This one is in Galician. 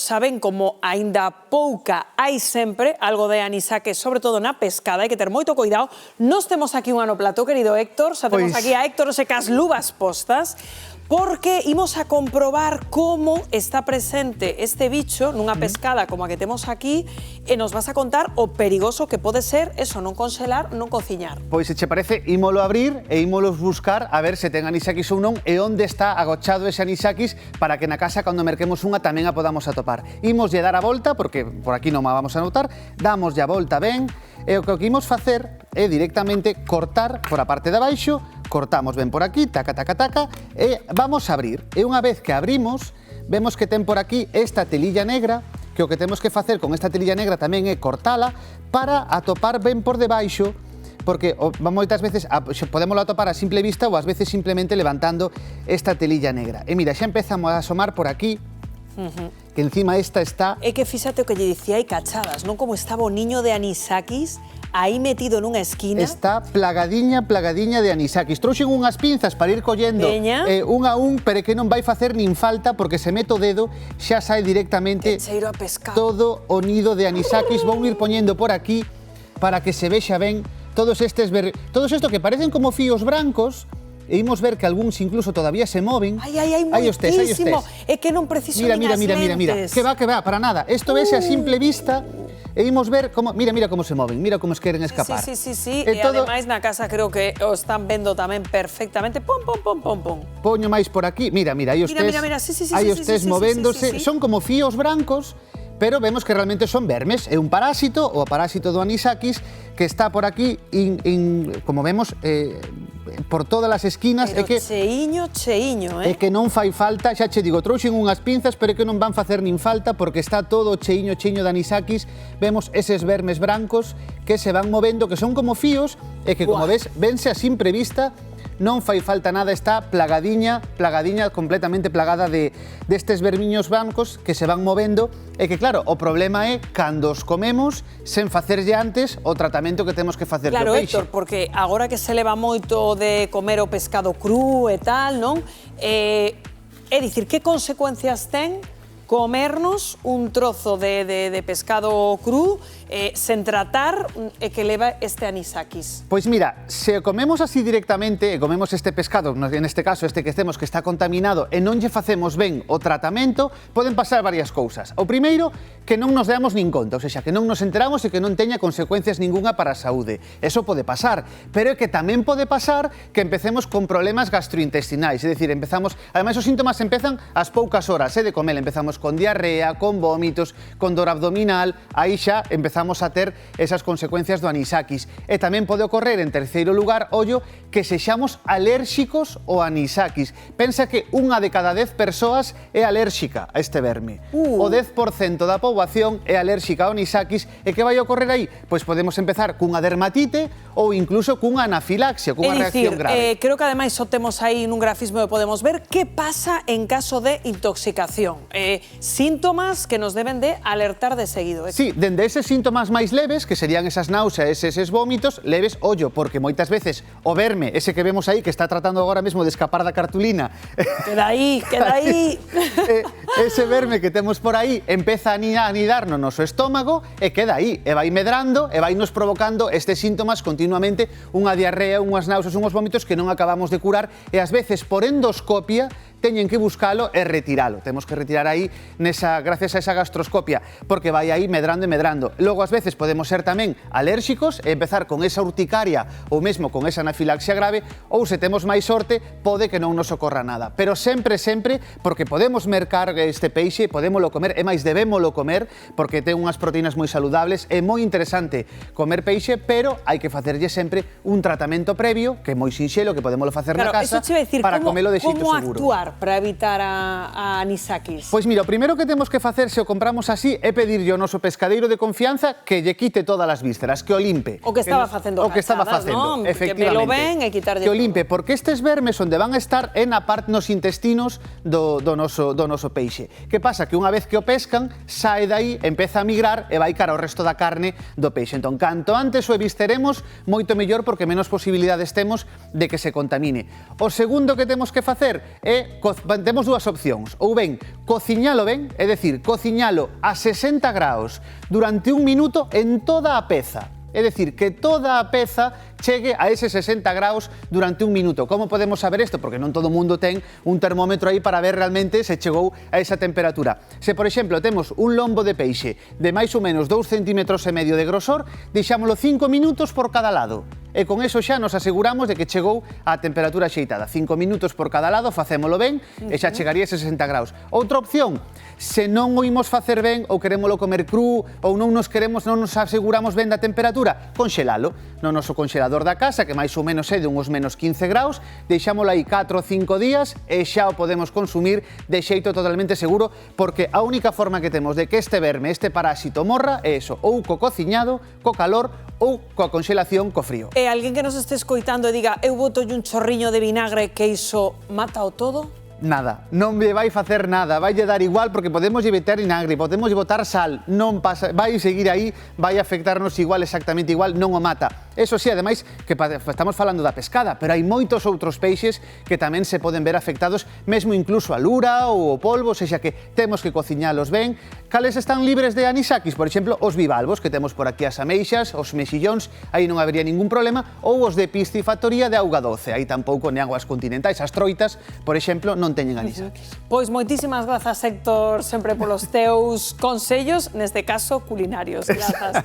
saben como aínda pouca hai sempre algo de anisakis, sobre todo na pescada, hai que ter moito cuidado. Nos temos aquí un ano plató, querido Héctor, xa temos aquí a Héctor, ose cas luvas postas, porque imos a comprobar como está presente este bicho nunha pescada como a que temos aquí e nos vas a contar o perigoso que pode ser eso, non congelar, non cociñar. Pois se che parece, ímolo abrir e ímolos buscar a ver se ten anisakis ou non e onde está agochado ese anisakis para que na casa, cando merquemos unha, tamén a podamos atopar. Imoslle dar a volta, porque por aquí non a vamos a notar, damoslle a volta ben, e o que imos facer é directamente cortar por a parte de abaixo, cortamos ben por aquí, taca, taca, taca, e vamos a abrir. E unha vez que abrimos, vemos que ten por aquí esta telilla negra, que o que temos que facer con esta telilla negra tamén é cortala para atopar ben por debaixo, porque moitas veces podémoslo atopar a simple vista ou ás veces simplemente levantando esta telilla negra. E mira, xa empezamos a asomar por aquí, que encima esta está... É que fíxate o que lle dicía hai cachadas, non como estaba o niño de anisakis aí metido nunha esquina. Está plagadiña de anisakis. Trouxen unhas pinzas para ir collendo un a un, pero que non vai facer nin falta porque se mete o dedo xa sae directamente todo o nido de anisakis. Vou ir poñendo por aquí para que se vexa ben todos isto que parecen como fíos brancos. E imos ver que algúns incluso todavía se moven. Hai moitísimo. É que non preciso nin as lentes. Mira. Que va, para nada. Isto vese a simple vista e imos ver como... Mira como se moven, mira como se queren escapar. Sí. E ademais na casa creo que o están vendo tamén perfectamente. Pom. Poño máis por aquí. Mira, aí os tes movéndose. Son como fíos brancos, pero vemos que realmente son vermes. É un parásito, o parásito do anisakis, que está por aquí, como vemos, por todas as esquinas. Pero cheiño, É que non fai falta, xa che digo, trouxen unhas pinzas, pero que non van facer nin falta, porque está todo cheiño de anisakis. Vemos eses vermes brancos que se van movendo, que son como fíos, e que, como ves, vense a simple vista. Non fai falta nada, está plagadiña, completamente plagada destes vermiños brancos que se van movendo, e que, claro, o problema é cando os comemos sen facerlle antes o tratamento que temos que facer do peixe. Claro, Héctor, porque agora que se leva moito de comer o pescado cru e tal, non? É dicir, que consecuencias ten comernos un trozo de pescado cru sen tratar e que leva este anisakis? Pois mira, se comemos así directamente e comemos este pescado, en este caso este que temos que está contaminado e non lle facemos ben o tratamento, poden pasar varias cousas. O primeiro, que non nos deamos nin conta, ou seja, que non nos enteramos e que non teña consecuencias ningunha para a saúde. Eso pode pasar, pero é que tamén pode pasar que empecemos con problemas gastrointestinais, é dicir, ademais os síntomas empezan ás poucas horas de comer, empezamos con diarrea, con vómitos, con dor abdominal, aí xa empezamos a ter esas consecuencias do anisakis. E tamén pode ocorrer, en terceiro lugar, ollo, que sexamos alérxicos ao anisakis. Pensa que unha de cada 10 persoas é alérxica a este verme. O 10% da poboación é alérxica ao anisakis. E que vai ocorrer aí? Pois podemos empezar cunha dermatite ou incluso cunha anafilaxia, cunha reacción grave. Creo que ademais só temos aí nun grafismo que podemos ver que pasa en caso de intoxicación. Síntomas que nos deben de alertar de seguido. Sí, dende eses síntomas máis leves, que serían esas náuseas, eses vómitos, leves, ollo, porque moitas veces o verme, ese que vemos aí, que está tratando agora mesmo de escapar da cartulina... Queda aí! Ese verme que temos por aí empeza a anidar no noso estómago e queda aí, e vai medrando, e vai nos provocando estes síntomas continuamente, unha diarrea, unhas náuseas, unhos vómitos que non acabamos de curar, e ás veces por endoscopia teñen que buscalo e retiralo. Temos que retirar aí gracias a esa gastroscopia, porque vai aí medrando e medrando. Logo, ás veces, podemos ser tamén alérxicos e empezar con esa urticaria ou mesmo con esa anafilaxia grave, ou se temos máis sorte, pode que non nos ocorra nada. Pero sempre, porque podemos mercar este peixe, podémolo comer, e máis debémolo comer, porque ten unhas proteínas moi saludables, é moi interesante comer peixe, pero hai que facerlle sempre un tratamento previo, que é moi sinxelo, que podémolo facer na casa, para comelo de xeito seguro. Como actuar para evitar a anisakis? Pois mira, o primeiro que temos que facer se o compramos así é pedirlle ao noso pescadeiro de confianza que lle quite todas as vísceras, que o limpe. O que estaba facendo cachadas, non? Efectivamente. Que velo ben e quitarlle que o limpe, porque estes vermes onde van a estar é na parte nos intestinos do noso peixe. Que pasa? Que unha vez que o pescan, sae dai, empeza a migrar e vai cara ao resto da carne do peixe. Entón, canto antes o evisteremos, moito mellor, porque menos posibilidades temos de que se contamine. O segundo que temos que facer é temos dúas opcións. Ou ben, cociñalo ben, é dicir, cociñalo a 60 graus durante 1 minuto en toda a peza. É dicir, que toda a peza chegue a ese 60 graus durante 1 minuto. Como podemos saber isto? Porque non todo o mundo ten un termómetro aí para ver realmente se chegou a esa temperatura. Se, por exemplo, temos un lombo de peixe de máis ou menos 2,5 centímetros de grosor, deixámolo 5 minutos por cada lado. E con eso xa nos aseguramos de que chegou a temperatura axeitada. 5 minutos por cada lado, facémolo ben e xa chegaría a 60 graus. Outra opción, se non o imos facer ben ou querémolo comer cru ou non nos aseguramos ben da temperatura, conxelalo no noso conxelador da casa, que máis ou menos é de uns menos 15 graus, deixámolo aí 4 ou 5 días e xa o podemos consumir de xeito totalmente seguro, porque a única forma que temos de que este verme, este parásito morra é eso, ou co cociñado, co calor ou coa conxelación, co frío. E alguén que nos este escoitando e diga eu botolle un chorriño de vinagre que iso mata o todo? Nada, non me vai facer nada, vai dar igual porque podemos botar vinagre, podemos botar sal, non pasa, vai seguir aí, vai afectarnos igual, exactamente igual, non o mata. Eso sí, ademais, que estamos falando da pescada, pero hai moitos outros peixes que tamén se poden ver afectados, mesmo incluso a lura ou o polvo, sexa que temos que cociñalos ben. Cales están libres de anisakis? Por exemplo, os bivalvos, que temos por aquí as ameixas, os mexillóns, aí non habería ningún problema, ou os de piscifactoría de auga doce, aí tampouco en aguas continentais, as troitas, por exemplo, non teñen anisakis. Pois moitísimas grazas, Héctor, sempre polos teus consellos, neste caso culinarios. Grazas.